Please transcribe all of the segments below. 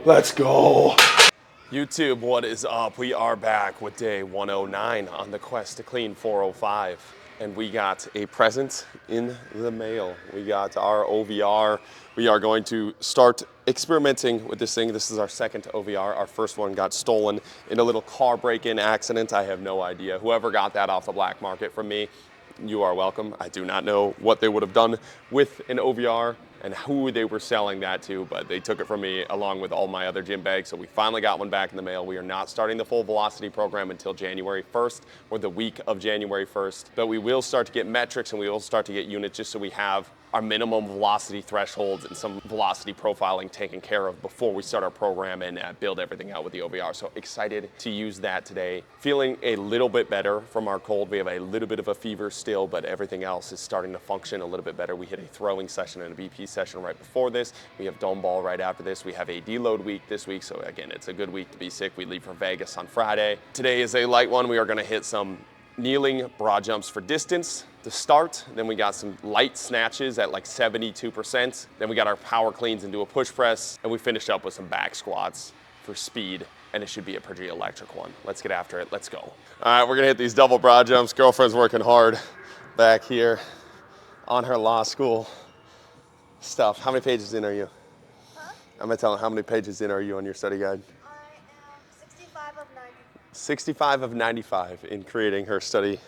Let's go. YouTube, what is up? We are back with day 109 on the quest to clean 405. And we got a present in the mail. We got our OVR. We are going to start experimenting with this thing. This is our second OVR. Our first one got stolen in a little car break-in accident. I have no idea. Whoever got that off the black market from me, you are welcome. I do not know what they would have done with an OVR and who they were selling that to, but they took it from me along with all my other gym bags. So we finally got one back in the mail. We are not starting the full velocity program until January 1st or the week of January 1st, but we will start to get metrics and we will start to get units just so we have our minimum velocity thresholds and some velocity profiling taken care of before we start our program and build everything out with the OVR. So excited to use that today. Feeling a little bit better from our cold. We have a little bit of a fever still, but everything else is starting to function a little bit better. We hit a throwing session and a BP session right before this. We have dome ball right after this. We have a deload week this week. So again, it's a good week to be sick. We leave for Vegas on Friday. Today is a light one. We are gonna hit some kneeling broad jumps for distance to start. Then we got some light snatches at like 72%. Then we got our power cleans into a push press. And we finished up with some back squats for speed. And it should be a pretty electric one. Let's get after it. Let's go. All right, we're gonna hit these double broad jumps. Girlfriend's working hard back here on her law school stuff. How many pages in are you? Huh? I'm gonna tell her, how many pages in are you on your study guide? I am 65 of 90. 65 of 95 in creating her study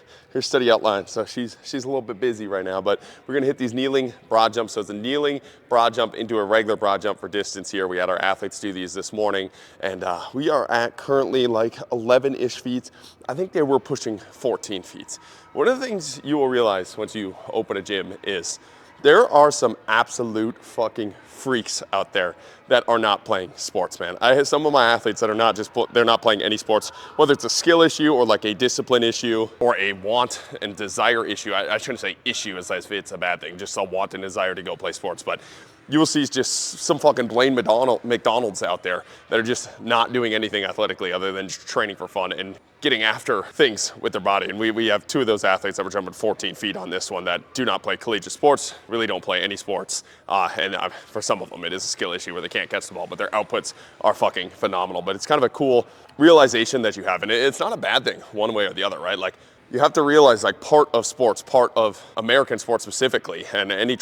outline. So she's a little bit busy right now, but we're gonna hit these kneeling broad jumps. So it's a kneeling broad jump into a regular broad jump for distance here. We had our athletes do these this morning, and we are at currently like 11-ish feet. I think they were pushing 14 feet. One of the things you will realize once you open a gym is there are some absolute fucking freaks out there that are not playing sports, man. I have some of my athletes that are not just, they're not playing any sports, whether it's a skill issue or like a discipline issue or a want and desire issue. I shouldn't say issue as if it's a bad thing, just a want and desire to go play sports. But you will see just some fucking Blaine McDonald's out there that are just not doing anything athletically other than just training for fun and getting after things with their body. And we have two of those athletes that were jumping 14 feet on this one that do not play collegiate sports, really don't play any sports. For some of them, it is a skill issue where they can't catch the ball, but their outputs are fucking phenomenal. But it's kind of a cool realization that you have. And it's not a bad thing one way or the other, right? Like, you have to realize, like, part of sports, part of American sports specifically, and any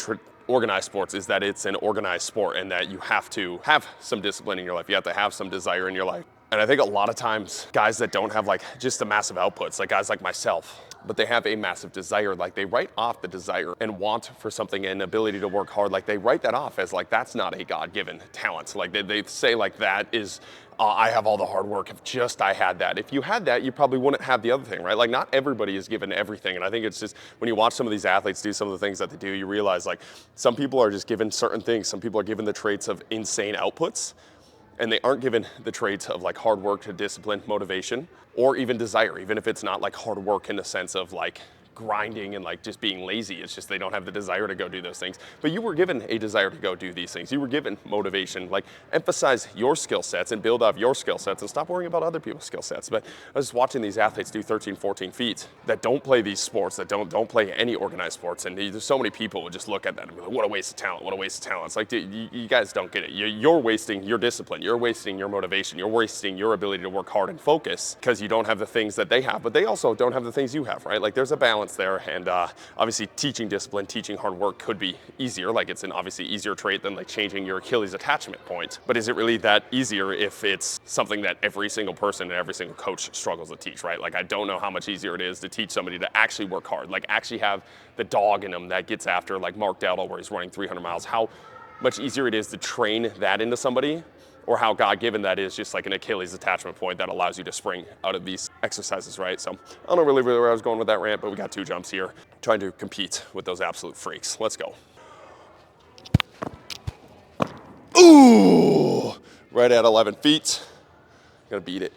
organized sports, is that it's an organized sport and that you have to have some discipline in your life. You have to have some desire in your life. And I think a lot of times guys that don't have like just the massive outputs, like guys like myself, but they have a massive desire, like they write off the desire and want for something and ability to work hard. Like they write that off as like, that's not a God-given talent. Like they say like that is, I have all the hard work, if just I had that. If you had that, you probably wouldn't have the other thing, right? Like not everybody is given everything. And I think it's just, when you watch some of these athletes do some of the things that they do, you realize like some people are just given certain things. Some people are given the traits of insane outputs, and they aren't given the traits of like hard work, discipline, motivation, or even desire, even if it's not like hard work in the sense of like grinding and like just being lazy. It's just they don't have the desire to go do those things. But you were given a desire to go do these things. You were given motivation. Like emphasize your skill sets and build off your skill sets and stop worrying about other people's skill sets. But I was just watching these athletes do 13, 14 feet that don't play these sports, that don't play any organized sports. And there's so many people would just look at that and be like, what a waste of talent, what a waste of talent. It's like, dude, you guys don't get it. You're wasting your discipline. You're wasting your motivation. You're wasting your ability to work hard and focus because you don't have the things that they have, but they also don't have the things you have, right? Like there's a balance there, and obviously teaching discipline, teaching hard work could be easier. Like it's an obviously easier trait than like changing your Achilles attachment point. But is it really that easier if it's something that every single person and every single coach struggles to teach, right? Like I don't know how much easier it is to teach somebody to actually work hard, like actually have the dog in them that gets after like Mark Dowdle where he's running 300 miles. How much easier it is to train that into somebody, or how God-given that is, just like an Achilles attachment point that allows you to spring out of these exercises, right? So I don't know really where I was going with that rant, but we got two jumps here, trying to compete with those absolute freaks. Let's go. Ooh, right at 11 feet. Gonna beat it.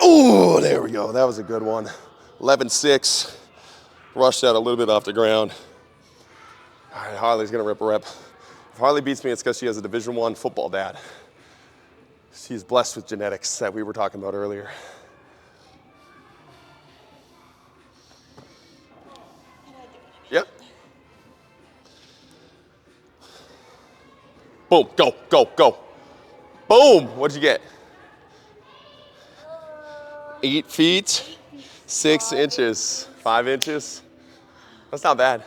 Ooh, there we go. That was a good one. 11.6. Rushed that a little bit off the ground. All right, Harley's gonna rip a rep. If Harley beats me, it's because she has a Division I football dad. She's blessed with genetics that we were talking about earlier. Yep. Boom, go, go, go. Boom, what'd you get? 8 feet, 6 inches, 5 inches. That's not bad.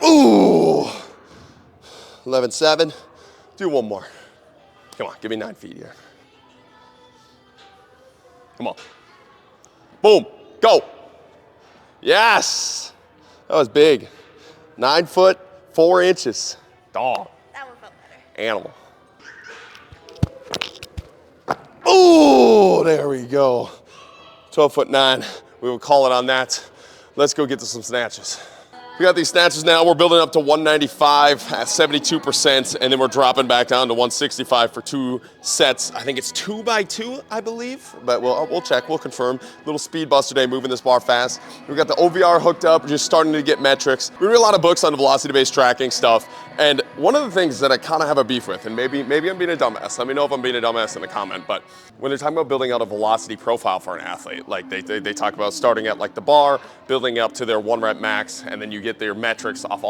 Ooh, 11.7. Do one more. Come on, give me 9 feet here. Come on. Boom, go. Yes, that was big. 9 foot, 4 inches. Dog. That one felt better. Animal. Oh, there we go. 12'9". We will call it on that. Let's go get to some snatches. We got these snatches now. We're building up to 195 at 72%, and then we're dropping back down to 165 for 2 sets. I think it's 2 by 2, I believe, but we'll check, we'll confirm. Little speed bust today, moving this bar fast. We got the OVR hooked up, just starting to get metrics. We read a lot of books on the velocity-based tracking stuff, and one of the things that I kind of have a beef with, and maybe I'm being a dumbass. Let me know if I'm being a dumbass in the comment, but when they're talking about building out a velocity profile for an athlete, like they talk about starting at like the bar, building up to their 1 rep max, and then you get their metrics off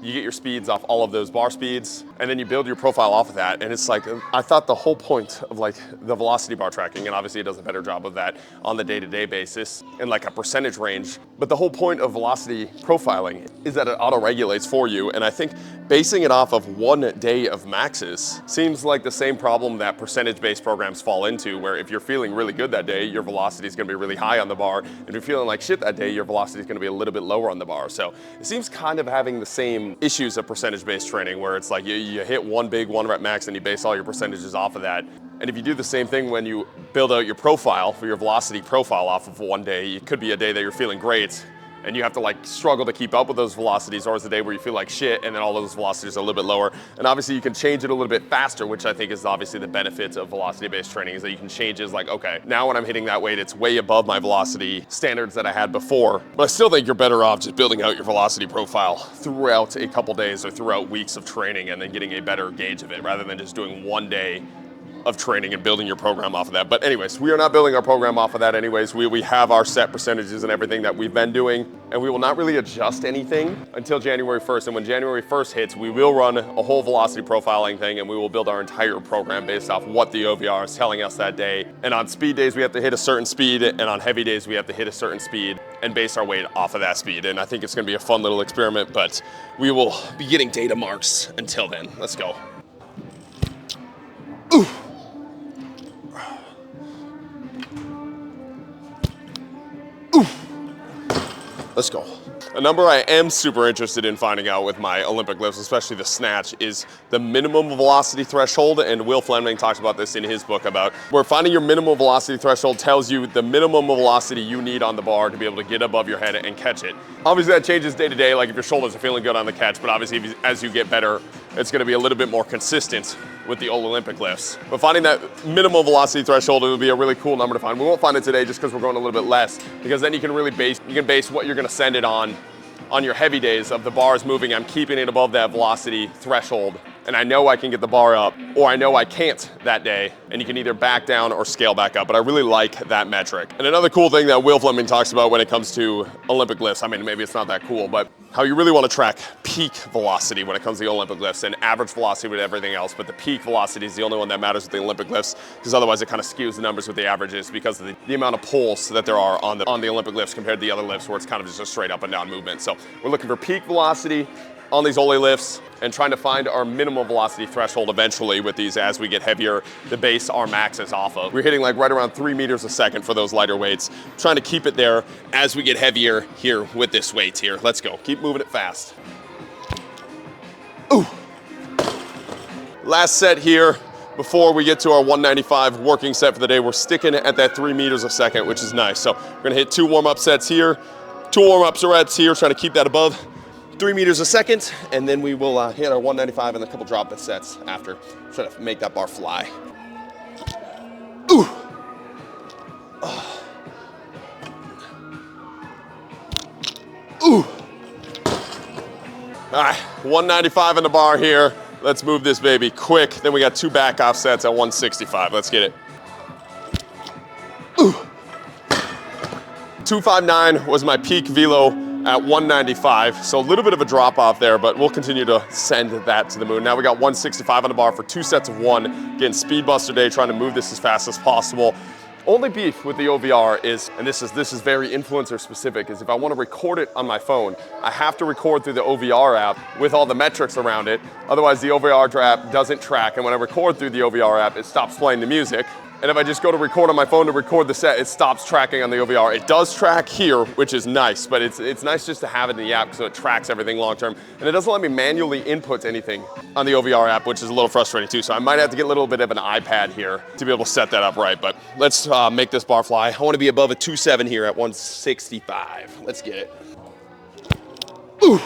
you get your speeds off all of those bar speeds, and then you build your profile off of that. And it's like, I thought the whole point of like the velocity bar tracking, and obviously it does a better job of that on the day-to-day basis in like a percentage range, but the whole point of velocity profiling is that it auto-regulates for you. And I think basing it off of 1 day of maxes seems like the same problem that percentage-based programs fall into, where if you're feeling really good that day, your velocity is gonna be really high on the bar. If you're feeling like shit that day, your velocity is gonna be a little bit lower on the bar. So it seems kind of having the same issues of percentage-based training, where it's like you hit one big 1 rep max and you base all your percentages off of that. And if you do the same thing when you build out your profile, for your velocity profile off of 1 day, it could be a day that you're feeling great, and you have to like struggle to keep up with those velocities, or it's a day where you feel like shit and then all those velocities are a little bit lower. And obviously you can change it a little bit faster, which I think is obviously the benefit of velocity-based training, is that you can change it like, okay, now when I'm hitting that weight, it's way above my velocity standards that I had before. But I still think you're better off just building out your velocity profile throughout a couple days or throughout weeks of training, and then getting a better gauge of it, rather than just doing 1 day of training and building your program off of that. But anyways, we are not building our program off of that anyways. We have our set percentages and everything that we've been doing, and we will not really adjust anything until January 1st. And when January 1st hits, we will run a whole velocity profiling thing, and we will build our entire program based off what the OVR is telling us that day. And on speed days, we have to hit a certain speed, and on heavy days, we have to hit a certain speed and base our weight off of that speed. And I think it's gonna be a fun little experiment, but we will be getting data marks until then. Let's go. Ooh. Let's go. A number I am super interested in finding out with my Olympic lifts, especially the snatch, is the minimum velocity threshold. And Will Fleming talks about this in his book, about where finding your minimum velocity threshold tells you the minimum velocity you need on the bar to be able to get above your head and catch it. Obviously that changes day to day, like if your shoulders are feeling good on the catch, but obviously as you get better, it's gonna be a little bit more consistent with the old Olympic lifts. But finding that minimum velocity threshold, it would be a really cool number to find. We won't find it today just because we're going a little bit less, because then you can really base what you're gonna send it on your heavy days of the bars moving. I'm keeping it above that velocity threshold, and I know I can get the bar up, or I know I can't that day, and you can either back down or scale back up. But I really like that metric. And another cool thing that Will Fleming talks about when it comes to Olympic lifts, I mean, maybe it's not that cool, but how you really want to track peak velocity when it comes to the Olympic lifts, and average velocity with everything else, but the peak velocity is the only one that matters with the Olympic lifts, because otherwise it kind of skews the numbers with the averages, because of the amount of pulls that there are on the Olympic lifts compared to the other lifts, where it's kind of just a straight up and down movement. So we're looking for peak velocity on these Oli lifts, and trying to find our minimum velocity threshold eventually with these as we get heavier to base our maxes off of. We're hitting like right around 3 meters a second for those lighter weights. Trying to keep it there as we get heavier here with this weight here. Let's go, keep moving it fast. Ooh. Last set here before we get to our 195 working set for the day. We're sticking at that 3 meters a second, which is nice. So we're gonna hit 2 warm-up sets here, 2 warm-up sets here, trying to keep that above 3 meters a second, and then we will hit our 195 and a couple drop sets after. Try to make that bar fly. Ooh. Ooh. All right, 195 in the bar here. Let's move this baby quick. Then we got 2 back off sets at 165. Let's get it. Ooh. 259 was my peak velo at 195. So a little bit of a drop off there, but we'll continue to send that to the moon. Now we got 165 on the bar for 2 sets of 1. Again, speed buster day, trying to move this as fast as possible. Only beef with the OVR is, and this is very influencer specific, is if I want to record it on my phone, I have to record through the OVR app with all the metrics around it. Otherwise the OVR app doesn't track, and when I record through the OVR app, it stops playing the music. And if I just go to record on my phone to record the set, it stops tracking on the OVR. It does track here, which is nice, but it's nice just to have it in the app so it tracks everything long term. And it doesn't let me manually input anything on the OVR app, which is a little frustrating too. So I might have to get a little bit of an iPad here to be able to set that up right. But let's make this bar fly. I want to be above a 2.7 here at 165. Let's get it. Ooh.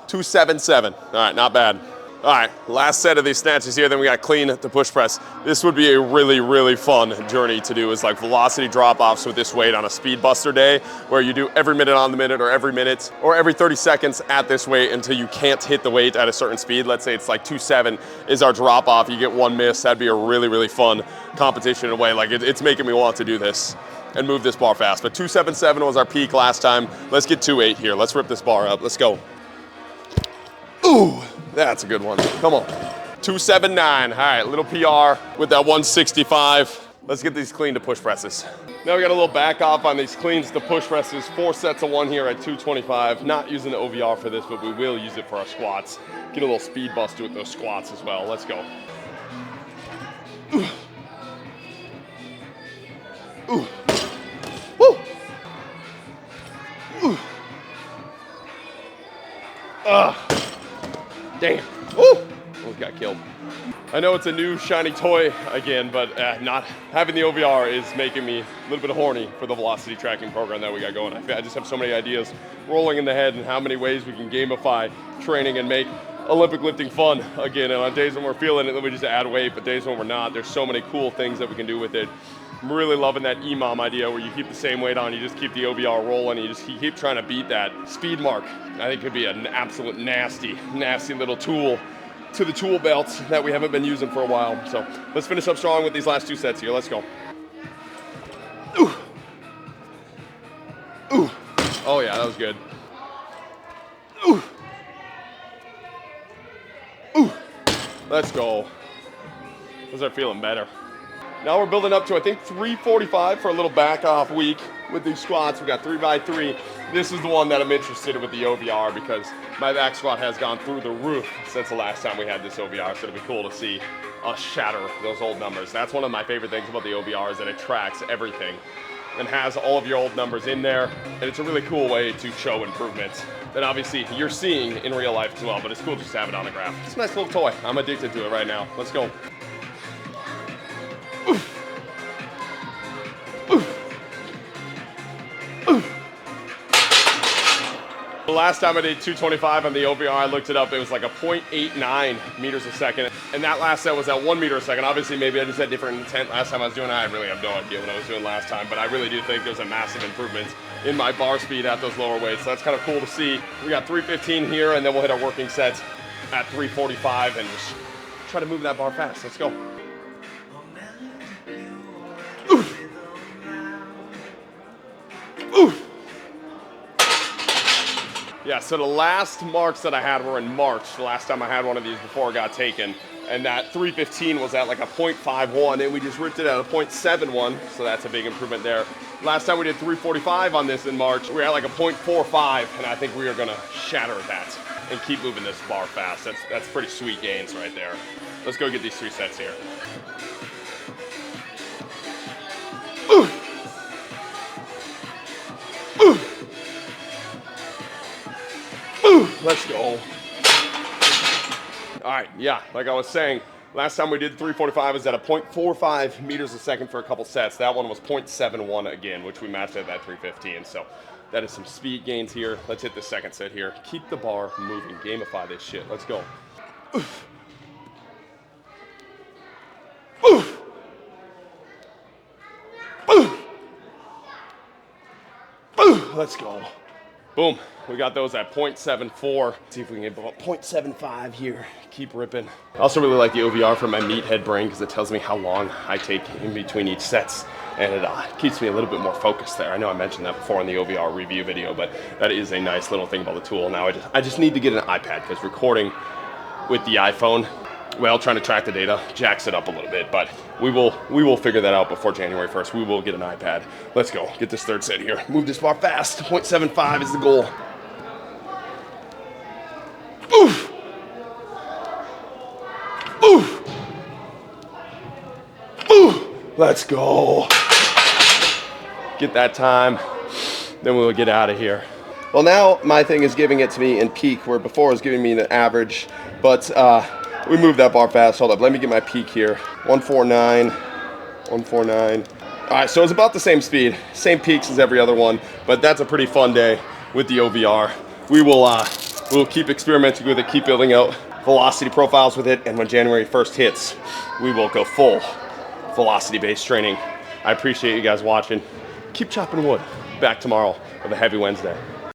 277. All right, not bad. All right, last set of these snatches here, then we got clean to push press. This would be a really, really fun journey to do, is like velocity drop-offs with this weight on a speed buster day, where you do every minute on the minute or every minute or every 30 seconds at this weight until you can't hit the weight at a certain speed. Let's say it's like 2.7 is our drop-off, you get one miss. That'd be a really, really fun competition in a way. Like it's making me want to do this and move this bar fast. But 2.77 was our peak last time. Let's get 2.8 here. Let's rip this bar up. Let's go. Ooh. That's a good one. Come on. 279. All right, little PR with that 165. Let's get these clean to push presses. Now we got a little back off on these cleans to push presses. 4 sets of 1 here at 225. Not using the OVR for this, but we will use it for our squats. Get a little speed bust with those squats as well. Let's go. Ooh. Ooh. Woo. Ooh. Damn. Woo! Almost got killed. I know it's a new shiny toy again, but not having the OVR is making me a little bit horny for the velocity tracking program that we got going. I just have so many ideas rolling in the head and how many ways we can gamify training and make Olympic lifting fun again. And on days when we're feeling it, then we just add weight, but days when we're not, there's so many cool things that we can do with it. I'm really loving that EMOM idea where you keep the same weight on, you just keep the OVR rolling, you keep trying to beat that speed mark. I think could be an absolute nasty, nasty little tool to the tool belt that we haven't been using for a while. So let's finish up strong with these last 2 sets here. Let's go. Ooh. Ooh. Oh yeah, that was good. Ooh. Ooh. Let's go. Those are feeling better. Now we're building up to, I think, 345 for a little back off week with these squats. We got 3x3. This is the one that I'm interested in with the OVR because my back squat has gone through the roof since the last time we had this OVR. So it'll be cool to see us shatter those old numbers. That's one of my favorite things about the OVR is that it tracks everything and has all of your old numbers in there. And it's a really cool way to show improvements that obviously you're seeing in real life as well, but it's cool just to have it on a graph. It's a nice little toy. I'm addicted to it right now. Let's go. The last time I did 225 on the OVR, I looked it up, it was like a 0.89 meters a second. And that last set was at 1 meter a second. Obviously, maybe I just had different intent last time I was doing it. I really have no idea what I was doing last time, but I really do think there's a massive improvement in my bar speed at those lower weights. So that's kind of cool to see. We got 315 here, and then we'll hit our working sets at 345 and just try to move that bar fast. Let's go. Oof. Oof. Yeah, so the last marks that I had were in March, the last time I had one of these before it got taken. And that 315 was at like a 0.51, and we just ripped it at a 0.71, so that's a big improvement there. Last time we did 345 on this in March, we were at like a 0.45, and I think we are gonna shatter that and keep moving this bar fast. That's pretty sweet gains right there. Let's go get these 3 sets here. Ooh. Ooh. Ooh. Let's go. All right, yeah, like I was saying, last time we did 345 was at a 0.45 meters a second for a couple sets. That one was 0.71 again, which we matched at that 315. So that is some speed gains here. Let's hit the second set here. Keep the bar moving, gamify this shit. Let's go. Oof. Oof. Oof. Oof. Let's go. Boom. We got those at 0.74. See if we can get about 0.75 here. Keep ripping. I also really like the OVR for my meathead brain because it tells me how long I take in between each sets. and it keeps me a little bit more focused there. I know I mentioned that before in the OVR review video, but that is a nice little thing about the tool. Now I just need to get an iPad, because recording with the iPhone, well, trying to track the data jacks it up a little bit, but we will figure that out before January 1st. We will get an iPad. Let's go, get this third set here. Move this bar fast. 0.75 is the goal. Oof. Oof. Oof. Let's go. Get that time, then we'll get out of here. Well, now my thing is giving it to me in peak, where before it was giving me the average, but we moved that bar fast. Hold up, let me get my peak here. 149, 149. All right, so it's about the same speed, same peaks as every other one, but that's a pretty fun day with the OVR. We'll keep experimenting with it, keep building out velocity profiles with it, and when January 1st hits, we will go full velocity-based training. I appreciate you guys watching. Keep chopping wood. Back tomorrow with a heavy Wednesday.